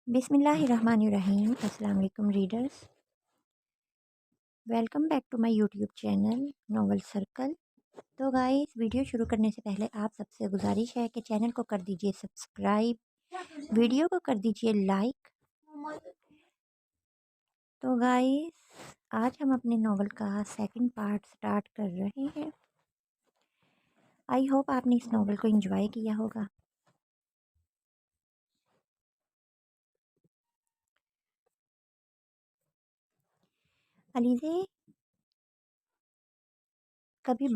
بسم اللہ الرحمن الرحیم۔ السلام علیکم readers, welcome back to my YouTube channel Novel Circle. تو گائز، ویڈیو شروع کرنے سے پہلے آپ سب سے گزارش ہے کہ چینل کو کر دیجئے سبسکرائب، ویڈیو کو کر دیجئے لائک۔ تو گائز، آج ہم اپنے ناول کا سیکنڈ پارٹ سٹارٹ کر رہے ہیں۔ آئی ہوپ آپ نے اس ناول کو انجوائے کیا ہوگا۔ علیزے کبھی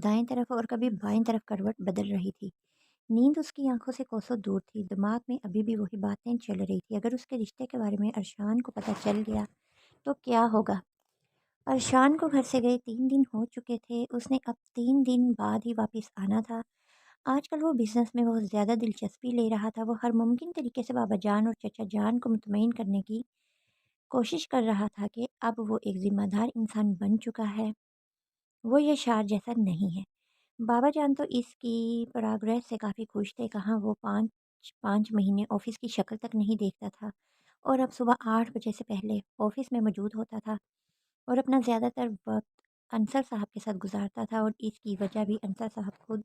دائیں طرف اور کبھی بائیں طرف کروٹ بدل رہی تھی۔ نیند اس کی آنکھوں سے کوسوں دور تھی، دماغ میں ابھی بھی وہی باتیں چل رہی تھی۔ اگر اس کے رشتے کے بارے میں ارشان کو پتہ چل گیا تو کیا ہوگا؟ ارشان کو گھر سے گئے 3 دن ہو چکے تھے، اس نے اب 3 دن بعد ہی واپس آنا تھا۔ آج کل وہ بزنس میں بہت زیادہ دلچسپی لے رہا تھا۔ وہ ہر ممکن طریقے سے بابا جان اور چچا جان کو مطمئن کرنے کی کوشش کر رہا تھا کہ اب وہ ایک ذمہ دار انسان بن چکا ہے، وہ یہ شعر جیسا نہیں ہے۔ بابا جان تو اس کی پراگریس سے کافی خوش تھے۔ کہاں وہ پانچ مہینے آفس کی شکل تک نہیں دیکھتا تھا، اور اب صبح 8 بجے سے پہلے آفس میں موجود ہوتا تھا اور اپنا زیادہ تر وقت انصر صاحب کے ساتھ گزارتا تھا، اور اس کی وجہ بھی انصر صاحب خود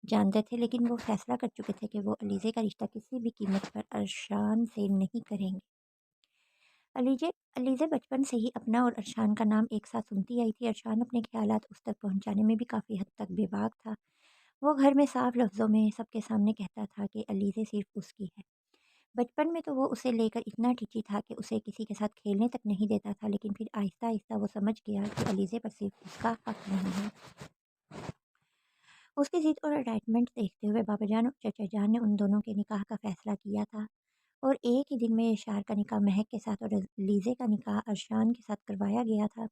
جانتے تھے۔ لیکن وہ فیصلہ کر چکے تھے کہ وہ علیزے کا رشتہ کسی بھی قیمت پر ارشان سے نہیں کریں گے۔ علیزے بچپن سے ہی اپنا اور ارشان کا نام ایک ساتھ سنتی آئی تھی۔ ارشان اپنے خیالات اس تک پہنچانے میں بھی کافی حد تک بے باک تھا۔ وہ گھر میں صاف لفظوں میں سب کے سامنے کہتا تھا کہ علیزے صرف اس کی ہے۔ بچپن میں تو وہ اسے لے کر اتنا ٹچی تھا کہ اسے کسی کے ساتھ کھیلنے تک نہیں دیتا تھا، لیکن پھر آہستہ آہستہ وہ سمجھ گیا کہ علیزے پر صرف اس کا حق نہیں ہے۔ اس کی ضد اور اٹیچمنٹ دیکھتے ہوئے بابا جان اور چچا جان نے ان دونوں کے نکاح کا فیصلہ کیا تھا، اور ایک ہی دن میں اشار کا نکاح مہک کے ساتھ اور علیزے کا نکاح ارشان کے ساتھ کروایا گیا تھا۔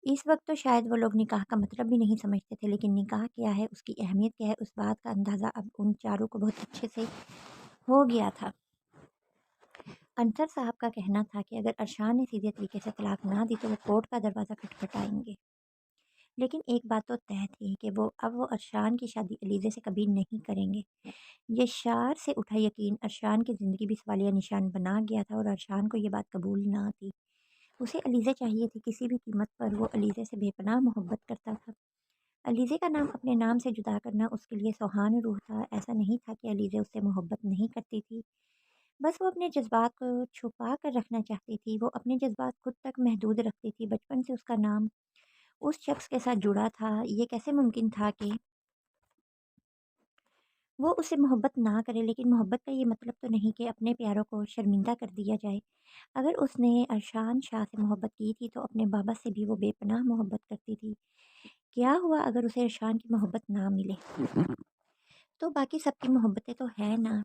اس وقت تو شاید وہ لوگ نکاح کا مطلب بھی نہیں سمجھتے تھے، لیکن نکاح کیا ہے، اس کی اہمیت کیا ہے، اس بات کا اندازہ اب ان چاروں کو بہت اچھے سے ہو گیا تھا۔ انصر صاحب کا کہنا تھا کہ اگر ارشان نے سیدھے طریقے سے طلاق نہ دی تو وہ کورٹ کا دروازہ کھٹکھٹائیں گے، لیکن ایک بات تو طے تھی کہ وہ ارشان کی شادی علیزے سے کبھی نہیں کریں گے۔ یہ شعر سے اٹھا یقین ارشان کی زندگی بھی سوالیہ نشان بنا گیا تھا، اور ارشان کو یہ بات قبول نہ تھی۔ اسے علیزے چاہیے تھی، کسی بھی قیمت پر وہ علیزے سے بے پناہ محبت کرتا تھا۔ علیزے کا نام اپنے نام سے جدا کرنا اس کے لیے سوہان روح تھا۔ ایسا نہیں تھا کہ علیزے اس سے محبت نہیں کرتی تھی، بس وہ اپنے جذبات کو چھپا کر رکھنا چاہتی تھی۔ وہ اپنے جذبات خود تک محدود رکھتی تھی۔ بچپن سے اس کا نام اس شخص کے ساتھ جڑا تھا، یہ کیسے ممکن تھا کہ وہ اسے محبت نہ کرے؟ لیکن محبت کا یہ مطلب تو نہیں کہ اپنے پیاروں کو شرمندہ کر دیا جائے۔ اگر اس نے ارشان شاہ سے محبت کی تھی تو اپنے بابا سے بھی وہ بے پناہ محبت کرتی تھی۔ کیا ہوا اگر اسے ارشان کی محبت نہ ملے؟ تو باقی سب کی محبتیں تو ہیں نا۔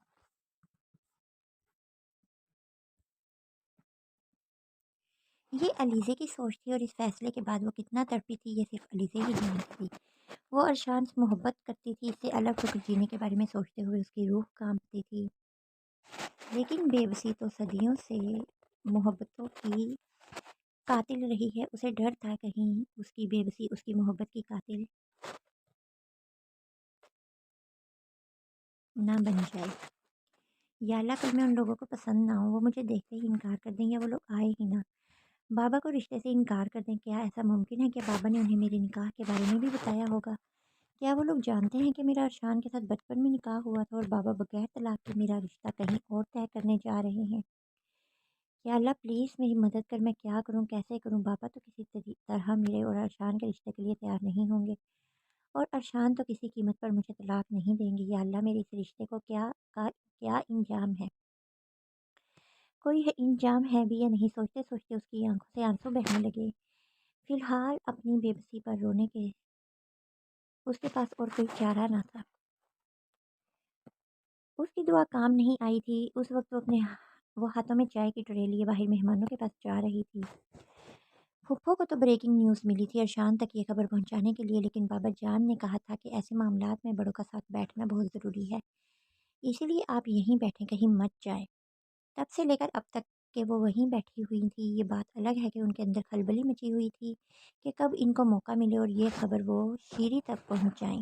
یہ علیزے کی سوچ تھی، اور اس فیصلے کے بعد وہ کتنا تڑپی تھی یہ صرف علیزے ہی جانتی تھی۔ وہ ارشان سے محبت کرتی تھی، اس سے الگ ہو کر جینے کے بارے میں سوچتے ہوئے اس کی روح کانپتی تھی، لیکن بے بسی تو صدیوں سے محبتوں کی قاتل رہی ہے۔ اسے ڈر تھا کہیں اس کی بے بسی اس کی محبت کی قاتل نہ بن جائے۔ یا اللہ کل میں ان لوگوں کو پسند نہ ہوں، وہ مجھے دیکھتے ہی انکار کر دیں، یا وہ لوگ آئے ہی نہ، بابا کو رشتے سے انکار کر دیں۔ کیا ایسا ممکن ہے کہ بابا نے انہیں میرے نکاح کے بارے میں بھی بتایا ہوگا؟ کیا وہ لوگ جانتے ہیں کہ میرا ارشان کے ساتھ بچپن میں نکاح ہوا تھا، اور بابا بغیر طلاق کے میرا رشتہ کہیں اور طے کرنے جا رہے ہیں؟ یا اللہ پلیز میری مدد کر، میں کیا کروں، کیسے کروں؟ بابا تو کسی طرح میرے اور ارشان کے رشتے کے لیے تیار نہیں ہوں گے، اور ارشان تو کسی قیمت پر مجھے طلاق نہیں دیں گے۔ یا اللہ میرے اس رشتے کو کیا انجام ہے؟ کوئی انجام ہے بھی یا نہیں؟ سوچتے سوچتے اس کی آنکھوں سے آنسو بہنے لگے۔ فی الحال اپنی بے بسی پر رونے کے اس کے پاس اور کوئی چارہ نہ تھا۔ اس کی دعا کام نہیں آئی تھی۔ اس وقت وہ ہاتھوں میں چائے کی ٹرے لیے باہر مہمانوں کے پاس جا رہی تھی۔ پھپھو کو تو بریکنگ نیوز ملی تھی ارشان تک یہ خبر پہنچانے کے لیے، لیکن بابا جان نے کہا تھا کہ ایسے معاملات میں بڑوں کا ساتھ بیٹھنا بہت ضروری ہے، اسی لیے آپ یہیں بیٹھیں، کہیں مت جائیں۔ تب سے لے کر اب تک کہ وہ وہیں بیٹھی ہوئی تھی، یہ بات الگ ہے کہ ان کے اندر کھلبلی مچی ہوئی تھی کہ کب ان کو موقع ملے اور یہ خبر وہ شیری تک پہنچائیں۔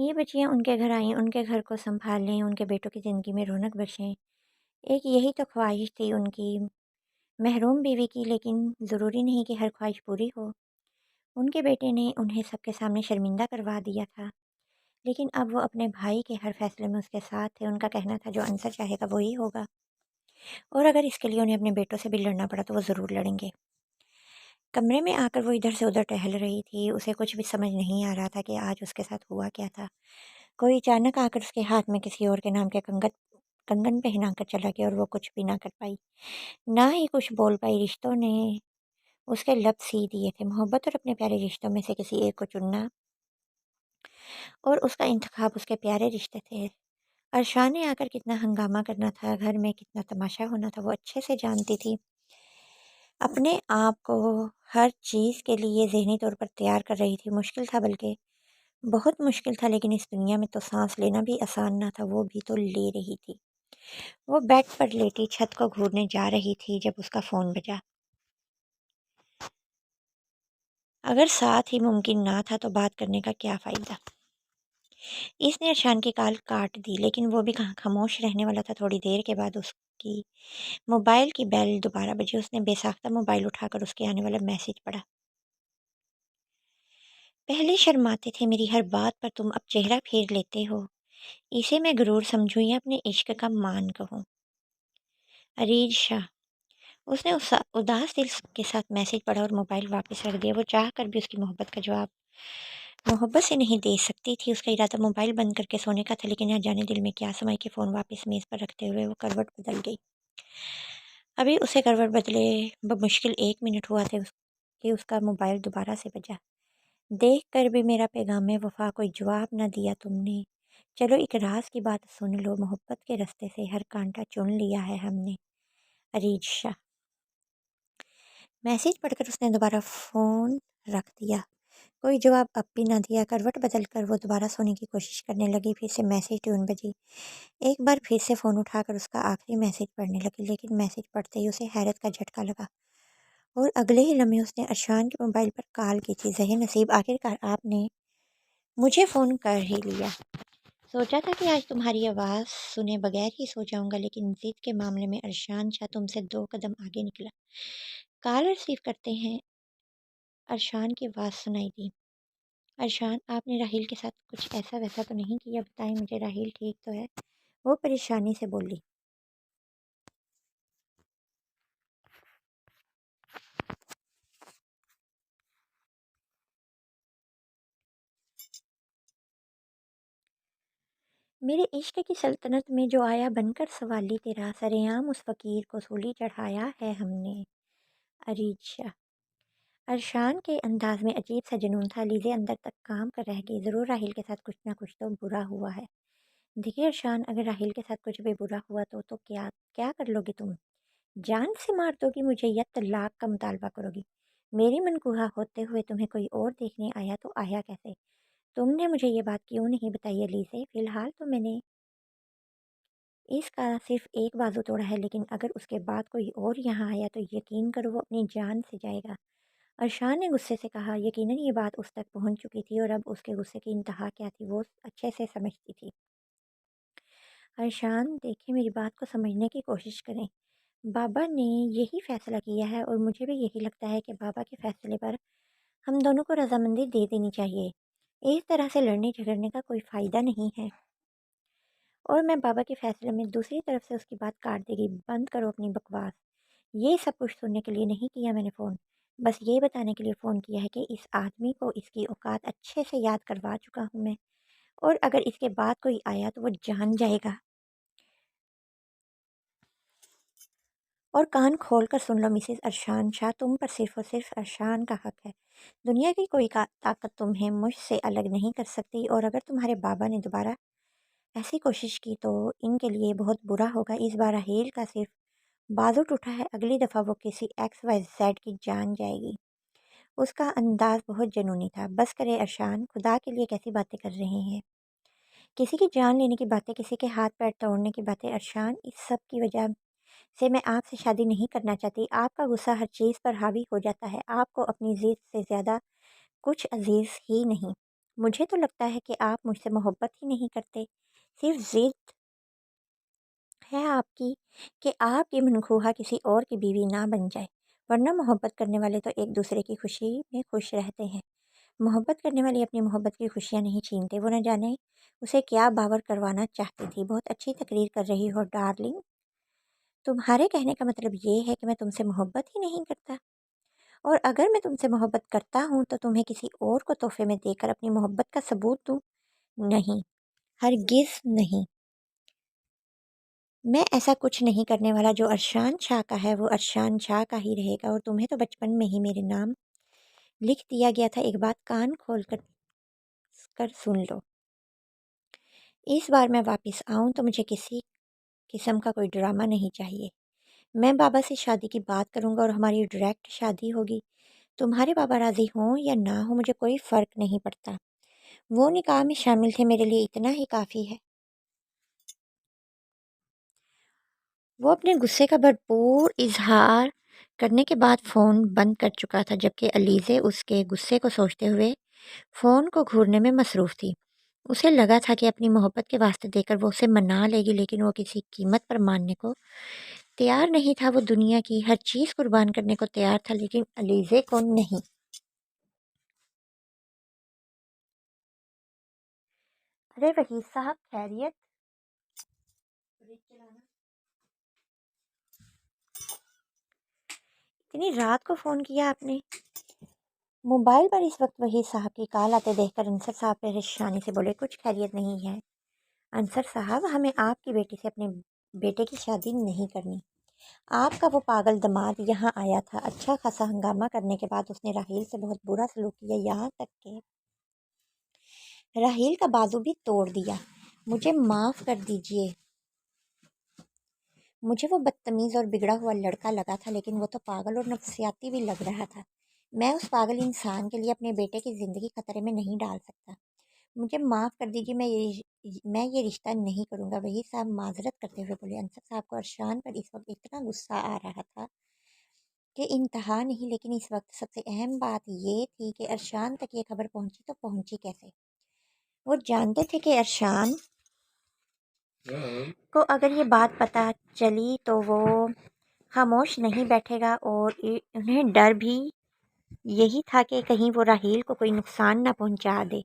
یہ بچیاں ان کے گھر آئیں، ان کے گھر کو سنبھال لیں، ان کے بیٹوں کی زندگی میں رونق بخشیں۔ ایک یہی تو خواہش تھی ان کی محروم بیوی کی، لیکن ضروری نہیں کہ ہر خواہش پوری ہو۔ ان کے بیٹے نے انہیں سب کے سامنے شرمندہ کروا دیا تھا، لیکن اب وہ اپنے بھائی کے ہر فیصلے میں اس کے ساتھ تھے۔ ان کا کہنا تھا جو انصر چاہے گا وہی ہوگا، اور اگر اس کے لیے انہیں اپنے بیٹوں سے بھی لڑنا پڑا تو وہ ضرور لڑیں گے۔ کمرے میں آ کر وہ ادھر سے ادھر ٹہل رہی تھی، اسے کچھ بھی سمجھ نہیں آ رہا تھا کہ آج اس کے ساتھ ہوا کیا تھا۔ کوئی اچانک آ کر اس کے ہاتھ میں کسی اور کے نام کے کنگن پہنا کر چلا گیا، اور وہ کچھ بھی نہ کر پائی، نہ ہی کچھ بول پائی۔ رشتوں نے اس کے لب سی دیے تھے، محبت اور اپنے پیارے رشتوں میں سے کسی ایک کو چننا، اور اس کا انتخاب اس کے پیارے رشتے تھے۔ ارشان نے آ کر کتنا ہنگامہ کرنا تھا، گھر میں کتنا تماشا ہونا تھا، وہ اچھے سے جانتی تھی۔ اپنے آپ کو ہر چیز کے لیے ذہنی طور پر تیار کر رہی تھی۔ مشکل تھا، بلکہ بہت مشکل تھا، لیکن اس دنیا میں تو سانس لینا بھی آسان نہ تھا، وہ بھی تو لے رہی تھی۔ وہ بیڈ پر لیٹی چھت کو گھورنے جا رہی تھی جب اس کا فون بجا۔ اگر ساتھ ہی ممکن نہ تھا تو بات کرنے کا کیا فائدہ؟ اس نے ارشان کی کال کاٹ دی، لیکن وہ بھی کہاں خاموش رہنے والا تھا۔ تھوڑی دیر کے بعد اس کی موبائل کی بیل دوبارہ بجی۔ اس نے بے ساختہ موبائل اٹھا کر اس کے آنے والا میسج پڑھا۔ پہلے شرماتے تھے میری ہر بات پر، تم اب چہرہ پھیر لیتے ہو، اسے میں غرور سمجھوں یا اپنے عشق کا مان کہوں؟ ارید شاہ۔ اس نے اداس دل کے ساتھ میسج پڑھا اور موبائل واپس رکھ دیا۔ وہ چاہ کر بھی اس کی محبت کا جواب محبت سے نہیں دے سکتی تھی۔ اس کا ارادہ موبائل بند کر کے سونے کا تھا، لیکن نہ جانے دل میں کیا سمائی کہ فون واپس میز پر رکھتے ہوئے وہ کروٹ بدل گئی۔ ابھی اسے کروٹ بدلے بمشکل 1 منٹ ہوا تھا کہ اس کا موبائل دوبارہ سے بجا۔ دیکھ کر بھی میرا پیغام وفا کوئی جواب نہ دیا تم نے، چلو ایک راز کی بات سن لو، محبت کے رستے سے ہر کانٹا چن لیا ہے ہم نے۔ ارید شاہ۔ میسج پڑھ کر اس نے دوبارہ فون رکھ دیا، کوئی جواب اب بھی نہ دیا۔ کروٹ بدل کر وہ دوبارہ سونے کی کوشش کرنے لگی۔ پھر سے میسج ٹیون بجی۔ ایک بار پھر سے فون اٹھا کر اس کا آخری میسج پڑھنے لگی، لیکن میسج پڑھتے ہی اسے حیرت کا جھٹکا لگا، اور اگلے ہی لمحے اس نے ارشان کے موبائل پر کال کی تھی۔ ذہن نصیب، آخرکار آپ نے مجھے فون کر ہی لیا۔ سوچا تھا کہ آج تمہاری آواز سنے بغیر ہی سو جاؤں گا، لیکن ضد کے معاملے میں ارشان شاہ تم سے 2 قدم آگے نکلا۔ کال ریسیو کرتے ہیں ارشان کی آواز سنائی دی۔ ارشان، آپ نے راحیل کے ساتھ کچھ ایسا ویسا تو نہیں کیا؟ بتائیں مجھے، راحیل ٹھیک تو ہے؟ وہ پریشانی سے بولی۔ میرے عشق کی سلطنت میں جو آیا بن کر سوالی تیرا، سرعام اس فقیر کو سولی چڑھایا ہے ہم نے۔ ارید شاہ۔ ارشان کے انداز میں عجیب سا جنون تھا۔ لیزے اندر تک کام کر رہ گئی، ضرور راحیل کے ساتھ کچھ نہ کچھ تو برا ہوا ہے۔ دیکھیے ارشان، اگر راحیل کے ساتھ کچھ بھی برا ہوا تو کیا کر لو گی تم؟ جان سے مار دو گی مجھے یا طلاق کا مطالبہ کرو گی؟ میری منکوحہ ہوتے ہوئے تمہیں کوئی اور دیکھنے آیا تو آیا کیسے؟ تم نے مجھے یہ بات کیوں نہیں بتائی لیزے؟ فی الحال تو میں نے اس کا صرف ایک بازو توڑا ہے، لیکن اگر اس کے بعد کوئی اور یہاں آیا تو یقین کرو وہ اپنی جان سے جائے گا۔ ارشان نے غصے سے کہا۔ یقیناً یہ بات اس تک پہنچ چکی تھی، اور اب اس کے غصے کی انتہا کیا تھی وہ اچھے سے سمجھتی تھی۔ ارشان دیکھیں، میری بات کو سمجھنے کی کوشش کریں۔ بابا نے یہی فیصلہ کیا ہے، اور مجھے بھی یہی لگتا ہے کہ بابا کے فیصلے پر ہم دونوں کو رضامندی دے دینی چاہیے۔ اس طرح سے لڑنے جھگڑنے کا کوئی فائدہ نہیں ہے، اور میں بابا کے فیصلے میں دوسری طرف سے اس کی بات کاٹ دے گی۔ بند کرو اپنی بکواس، یہ سب کچھ سننے کے لیے نہیں کیا میں نے فون، بس یہ بتانے کے لیے فون کیا ہے کہ اس آدمی کو اس کی اوقات اچھے سے یاد کروا چکا ہوں میں، اور اگر اس کے بعد کوئی آیا تو وہ جان جائے گا۔ اور کان کھول کر سن لو مسز ارشان شاہ، تم پر صرف اور صرف ارشان کا حق ہے۔ دنیا کی کوئی طاقت تمہیں مجھ سے الگ نہیں کر سکتی، اور اگر تمہارے بابا نے دوبارہ ایسی کوشش کی تو ان کے لیے بہت برا ہوگا۔ اس بار راحیل کا صرف بازو ٹوٹا ہے، اگلی دفعہ وہ کسی ایکس وائی زیڈ کی جان جائے گی۔ اس کا انداز بہت جنونی تھا۔ بس کرے ارشان، خدا کے لیے کیسی باتیں کر رہے ہیں؟ کسی کی جان لینے کی باتیں، کسی کے ہاتھ پیر توڑنے کی باتیں۔ ارشان، اس سب کی وجہ سے میں آپ سے شادی نہیں کرنا چاہتی۔ آپ کا غصہ ہر چیز پر حاوی ہو جاتا ہے، آپ کو اپنی ضد سے زیادہ کچھ عزیز ہی نہیں۔ مجھے تو لگتا ہے کہ آپ مجھ سے محبت ہی نہیں کرتے، صرف ضد ہے آپ کی کہ آپ کی منخواہ کسی اور کی بیوی نہ بن جائے، ورنہ محبت کرنے والے تو ایک دوسرے کی خوشی میں خوش رہتے ہیں۔ محبت کرنے والے اپنی محبت کی خوشیاں نہیں چھینتے، وہ نہ جانے اسے کیا باور کروانا چاہتی تھی۔ بہت اچھی تقریر کر رہی ہو ڈارلنگ، تمہارے کہنے کا مطلب یہ ہے کہ میں تم سے محبت ہی نہیں کرتا؟ اور اگر میں تم سے محبت کرتا ہوں تو تمہیں کسی اور کو تحفے میں دے کر اپنی محبت کا ثبوت دوں؟ نہیں، ہرگز نہیں۔ میں ایسا کچھ نہیں کرنے والا۔ جو ارشان شاہ کا ہے وہ ارشان شاہ کا ہی رہے گا، اور تمہیں تو بچپن میں ہی میرے نام لکھ دیا گیا تھا۔ ایک بات کان کھول کر سن لو، اس بار میں واپس آؤں تو مجھے کسی قسم کا کوئی ڈرامہ نہیں چاہیے۔ میں بابا سے شادی کی بات کروں گا اور ہماری ڈائریکٹ شادی ہوگی۔ تمہارے بابا راضی ہوں یا نہ ہوں مجھے کوئی فرق نہیں پڑتا، وہ نکاح میں شامل تھے، میرے لیے اتنا ہی کافی ہے۔ وہ اپنے غصے کا بھرپور اظہار کرنے کے بعد فون بند کر چکا تھا، جبکہ علیزے اس کے غصے کو سوچتے ہوئے فون کو گھورنے میں مصروف تھی۔ اسے لگا تھا کہ اپنی محبت کے واسطے دے کر وہ اسے منا لے گی، لیکن وہ کسی قیمت پر ماننے کو تیار نہیں تھا۔ وہ دنیا کی ہر چیز قربان کرنے کو تیار تھا، لیکن علیزے کو نہیں۔ ارے وحید صاحب، خیریت؟ اتنی رات کو فون کیا آپ نے؟ موبائل پر اس وقت وحید صاحب کی کال آتے دیکھ کر انصر صاحب پریشانی سے بولے، کچھ خیریت نہیں ہے انصر صاحب، ہمیں آپ کی بیٹی سے اپنے بیٹے کی شادی نہیں کرنی۔ آپ کا وہ پاگل دماد یہاں آیا تھا، اچھا خاصا ہنگامہ کرنے کے بعد اس نے راحیل سے بہت برا سلوک کیا، یہاں تک کہ راحیل کا بازو بھی توڑ دیا۔ مجھے معاف کر دیجئے، مجھے وہ بدتمیز اور بگڑا ہوا لڑکا لگا تھا، لیکن وہ تو پاگل اور نفسیاتی بھی لگ رہا تھا۔ میں اس پاگل انسان کے لیے اپنے بیٹے کی زندگی خطرے میں نہیں ڈال سکتا۔ مجھے معاف کر دیجیے، میں یہ رشتہ نہیں کروں گا۔ وہی صاحب معذرت کرتے ہوئے بولے۔ انصر صاحب کو ارشان پر اس وقت اتنا غصہ آ رہا تھا کہ انتہا نہیں، لیکن اس وقت سب سے اہم بات یہ تھی کہ ارشان تک یہ خبر پہنچی تو پہنچی کیسے۔ وہ جانتے تھے کہ ارشان کو اگر یہ بات پتہ چلی تو وہ خاموش نہیں بیٹھے گا، اور انہیں ڈر بھی یہی تھا کہ کہیں وہ راحیل کو کوئی نقصان نہ پہنچا دے،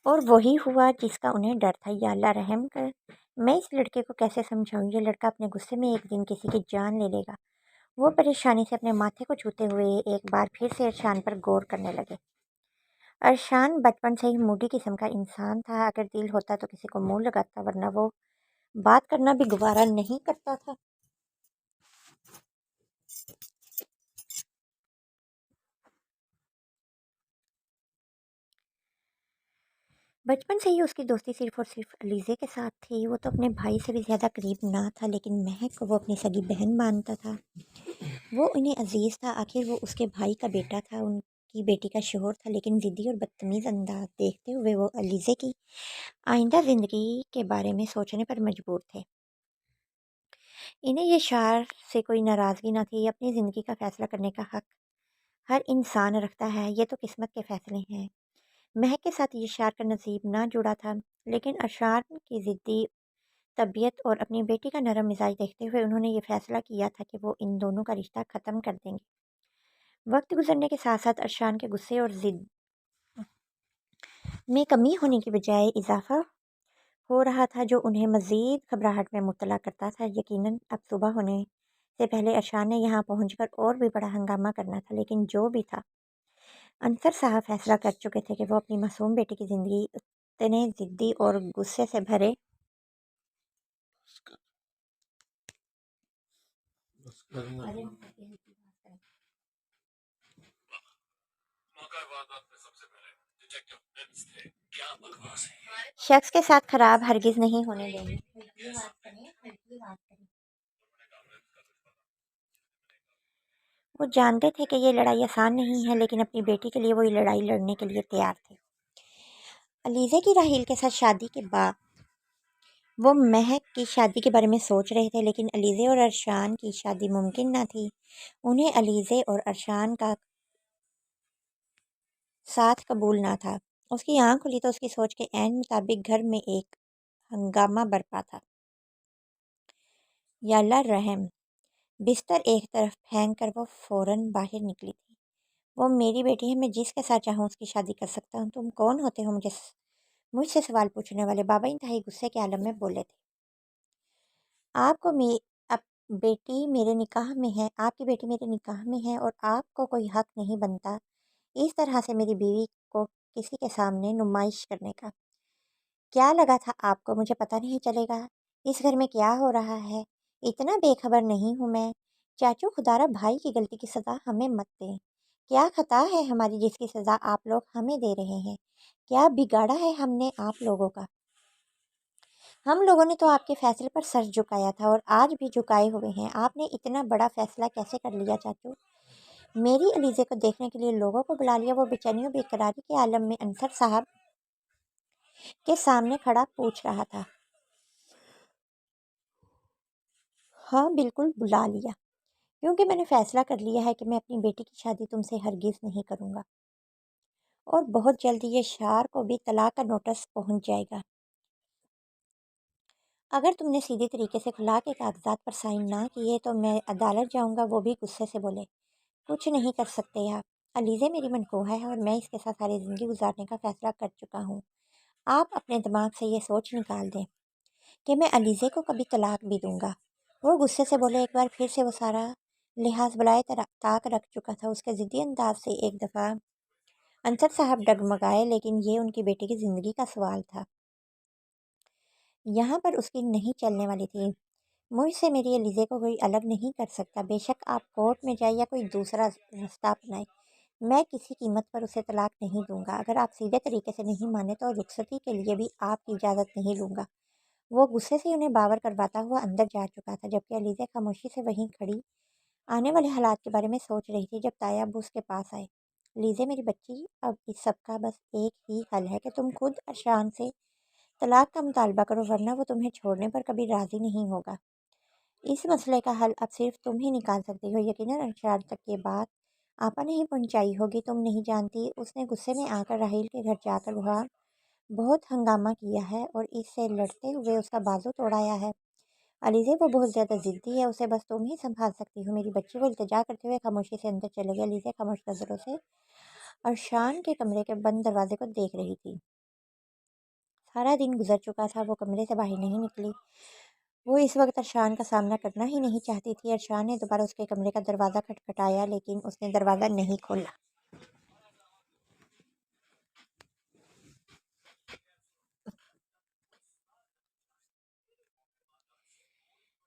اور وہی ہوا جس کا انہیں ڈر تھا۔ یا اللہ رحم کر، میں اس لڑکے کو کیسے سمجھاؤں؟ یہ لڑکا اپنے غصے میں ایک دن کسی کی جان لے لے گا۔ وہ پریشانی سے اپنے ماتھے کو چھوتے ہوئے ایک بار پھر سے ارشان پر غور کرنے لگے۔ ارشان بچپن سے ہی موڈی قسم کا انسان تھا، اگر دل ہوتا تو کسی کو منہ لگاتا، ورنہ وہ بات کرنا بھی گوارا نہیں کرتا تھا۔ بچپن سے ہی اس کی دوستی صرف اور صرف علیزے کے ساتھ تھی۔ وہ تو اپنے بھائی سے بھی زیادہ قریب نہ تھا، لیکن مہک کو وہ اپنی سگی بہن مانتا تھا۔ وہ انہیں عزیز تھا، آخر وہ اس کے بھائی کا بیٹا تھا، ان کی بیٹی کا شوہر تھا، لیکن ضدی اور بدتمیز انداز دیکھتے ہوئے وہ علیزے کی آئندہ زندگی کے بارے میں سوچنے پر مجبور تھے۔ انہیں یہ شعر سے کوئی ناراضگی نہ تھی، اپنی زندگی کا فیصلہ کرنے کا حق ہر انسان رکھتا ہے، یہ تو قسمت کے فیصلے ہیں۔ مہک کے ساتھ یہ شعر کا نصیب نہ جڑا تھا، لیکن ارشان کی ضدی طبیعت اور اپنی بیٹی کا نرم مزاج دیکھتے ہوئے انہوں نے یہ فیصلہ کیا تھا کہ وہ ان دونوں کا رشتہ ختم کر دیں گے۔ وقت گزرنے کے ساتھ ساتھ ارشان کے غصے اور ضد میں کمی ہونے کی بجائے اضافہ ہو رہا تھا، جو انہیں مزید گھبراہٹ میں مبتلا کرتا تھا۔ یقیناً اب صبح ہونے سے پہلے ارشان نے یہاں پہنچ کر اور بھی بڑا ہنگامہ کرنا تھا، لیکن جو بھی تھا، انصر صاحب فیصلہ کر چکے تھے کہ وہ اپنی معصوم بیٹی کی زندگی اتنے ضدی اور غصے سے بھرے شخص کے ساتھ خراب ہرگز نہیں ہونے دیں گے۔ وہ جانتے تھے کہ یہ لڑائی آسان نہیں ہے، لیکن اپنی بیٹی کے لیے وہ یہ لڑائی لڑنے کے لیے تیار تھے۔ علیزے کی راحیل کے ساتھ شادی کے بعد وہ مہک کی شادی کے بارے میں سوچ رہے تھے، لیکن علیزے اور ارشان کی شادی ممکن نہ تھی۔ انہیں علیزے اور ارشان کا ساتھ قبول نہ تھا۔ اس کی آنکھ کھلی تو اس کی سوچ کے عین مطابق گھر میں ایک ہنگامہ برپا تھا۔ یا اللہ رحم! بستر ایک طرف پھینک کر وہ فوراً باہر نکلی تھی۔ وہ میری بیٹی ہے، میں جس کے ساتھ چاہوں اس کی شادی کر سکتا ہوں۔ تم کون ہوتے ہو مجھ سے سوال پوچھنے والے؟ بابا انتہائی غصے کے عالم میں بولے تھے۔ آپ کو اب بیٹی میرے نکاح میں ہے، آپ کی بیٹی میرے نکاح میں ہے اور آپ کو کوئی حق نہیں بنتا اس طرح سے میری بیوی کو کسی کے سامنے نمائش کرنے کا۔ کیا لگا تھا آپ کو مجھے پتہ نہیں چلے گا اس گھر میں کیا ہو رہا ہے؟ اتنا بے خبر نہیں ہوں میں۔ چاچو خدارا بھائی کی غلطی کی سزا ہمیں مت دیں۔ کیا خطا ہے ہماری جس کی سزا آپ لوگ ہمیں دے رہے ہیں؟ کیا بگاڑا ہے ہم نے آپ لوگوں کا؟ ہم لوگوں نے تو آپ کے فیصلے پر سر جھکایا تھا اور آج بھی جھکائے ہوئے ہیں۔ آپ نے اتنا بڑا فیصلہ کیسے کر لیا چاچو؟ میری علیزے کو دیکھنے کے لیے لوگوں کو بلا لیا۔ وہ بے چینی و بے قراری کے عالم میں انصر صاحب کے سامنے کھڑا پوچھ رہا تھا۔ ہاں بالکل بلا لیا، کیونکہ میں نے فیصلہ کر لیا ہے کہ میں اپنی بیٹی کی شادی تم سے ہرگز نہیں کروں گا، اور بہت جلدی یہ شار کو بھی طلاق کا نوٹس پہنچ جائے گا۔ اگر تم نے سیدھے طریقے سے خلا کے کاغذات پر سائن نہ کیے تو میں عدالت جاؤں گا۔ وہ بھی غصے سے بولے۔ کچھ نہیں کر سکتے آپ، علیزے میری منقوہ ہے اور میں اس کے ساتھ ساری زندگی گزارنے کا فیصلہ کر چکا ہوں۔ آپ اپنے دماغ سے یہ سوچ نکال دیں کہ میں علیزے کو کبھی طلاق بھی دوں گا۔ وہ غصے سے بولے۔ ایک بار پھر سے وہ سارا لحاظ بلائے طاق رکھ چکا تھا۔ اس کے ضدی انداز سے ایک دفعہ انصر صاحب ڈگمگائے، لیکن یہ ان کی بیٹی کی زندگی کا سوال تھا، یہاں پر اس کی نہیں چلنے والی تھی۔ مجھ سے میری علیزے کو کوئی الگ نہیں کر سکتا، بے شک آپ کورٹ میں جائیں یا کوئی دوسرا رستہ اپنائیں، میں کسی قیمت پر اسے طلاق نہیں دوں گا۔ اگر آپ سیدھے طریقے سے نہیں مانے تو رخصتی کے لیے بھی آپ کی اجازت نہیں لوں گا۔ وہ غصے سے انہیں باور کرواتا ہوا اندر جا چکا تھا، جبکہ علیزہ خاموشی سے وہیں کھڑی آنے والے حالات کے بارے میں سوچ رہی تھی۔ جب تایا ابو اس کے پاس آئے۔ لیزے میری بچی، اب اس سب کا بس ایک ہی حل ہے کہ تم خود ارشان سے طلاق کا مطالبہ کرو، ورنہ وہ تمہیں چھوڑنے پر کبھی راضی نہیں ہوگا۔ اس مسئلے کا حل اب صرف تم ہی نکال سکتی ہو۔ یقیناً ارشاد تک یہ بات آپا نہیں پہنچائی ہوگی، تم نہیں جانتی اس نے غصے میں آ کر راحیل کے گھر جا کر وہاں بہت ہنگامہ کیا ہے اور اس سے لڑتے ہوئے اس کا بازو توڑایا ہے۔ علیزے وہ بہت زیادہ ضدی ہے، اسے بس تم ہی سنبھال سکتی ہو میری بچی۔ وہ التجا کرتے ہوئے خاموشی سے اندر چلے گئے۔ علیزے خاموش نظروں سے ارشان کے کمرے کے بند دروازے کو دیکھ رہی تھی۔ سارا دن گزر چکا تھا، وہ کمرے سے باہر نہیں نکلی۔ وہ اس وقت ارشان کا سامنا کرنا ہی نہیں چاہتی تھی۔ ارشان نے دوبارہ اس کے کمرے کا دروازہ کھٹکھٹایا، لیکن اس نے دروازہ نہیں کھولا۔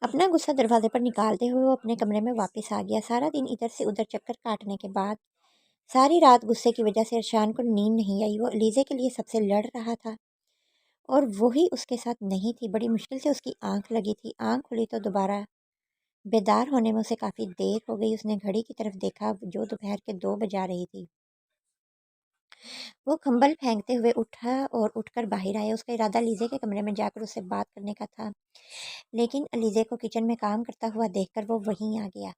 اپنا غصہ دروازے پر نکالتے ہوئے وہ اپنے کمرے میں واپس آ گیا۔ سارا دن ادھر سے ادھر چکر کاٹنے کے بعد ساری رات غصے کی وجہ سے ارشان کو نیند نہیں آئی۔ وہ علیزے کے لیے سب سے لڑ رہا تھا اور وہی اس کے ساتھ نہیں تھی۔ بڑی مشکل سے اس کی آنکھ لگی تھی۔ آنکھ کھلی تو دوبارہ بیدار ہونے میں اسے کافی دیر ہو گئی۔ اس نے گھڑی کی طرف دیکھا جو دوپہر کے 2 بجا رہی تھی۔ وہ کمبل پھینکتے ہوئے اٹھا اور اٹھ کر باہر آیا۔ اس کا ارادہ علیزے کے کمرے میں جا کر اس سے بات کرنے کا تھا، لیکن علیزے کو کچن میں کام کرتا ہوا دیکھ کر وہ وہیں آ گیا،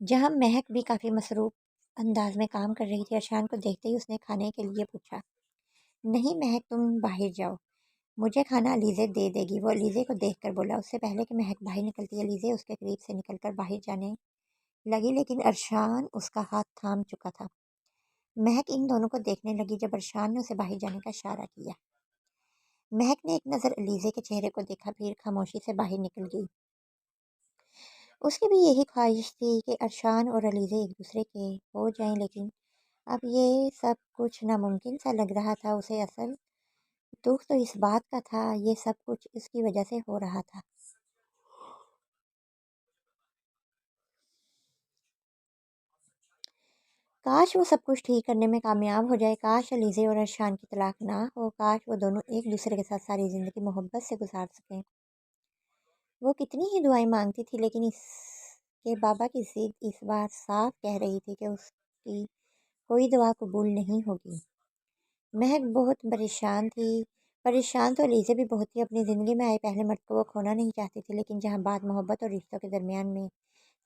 جہاں مہک بھی کافی مصروف انداز میں کام کر رہی تھی۔ ارشان کو دیکھتے ہی اس نے کھانے کے لیے پوچھا۔ نہیں مہک، تم باہر جاؤ، مجھے کھانا علیزے دے دے گی، وہ علیزے کو دیکھ کر بولا۔ اس سے پہلے کہ مہک باہر نکلتی علیزے اس کے قریب سے نکل کر باہر جانے لگی، لیکن ارشان اس کا ہاتھ تھام چکا تھا۔ مہک ان دونوں کو دیکھنے لگی جب ارشان نے اسے باہر جانے کا اشارہ کیا۔ مہک نے ایک نظر علیزے کے چہرے کو دیکھا، پھر خاموشی سے باہر نکل گئی۔ اس کی بھی یہی خواہش تھی کہ ارشان اور علیزے ایک دوسرے کے ہو جائیں، لیکن اب یہ سب کچھ ناممکن سا لگ رہا تھا۔ اسے اصل دکھ تو اس بات کا تھا یہ سب کچھ اس کی وجہ سے ہو رہا تھا۔ کاش وہ سب کچھ ٹھیک کرنے میں کامیاب ہو جائے، کاش علیزے اور ارشان کی طلاق نہ ہو، کاش وہ دونوں ایک دوسرے کے ساتھ ساری زندگی محبت سے گزار سکیں۔ وہ کتنی ہی دعائیں مانگتی تھی، لیکن اس کے بابا کی ضد اس بار صاف کہہ رہی تھی کہ اس کی کوئی دعا قبول نہیں ہوگی۔ مہک بہت پریشان تھی۔ پریشان تو علیزے بھی بہت تھی۔ اپنی زندگی میں آئے پہلے مرد کو وہ کھونا نہیں چاہتی تھی، لیکن جہاں بات محبت اور رشتوں کے درمیان میں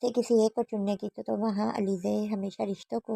سے کسی ایک کو چننے کی تو وہاں علیزے ہمیشہ رشتوں کو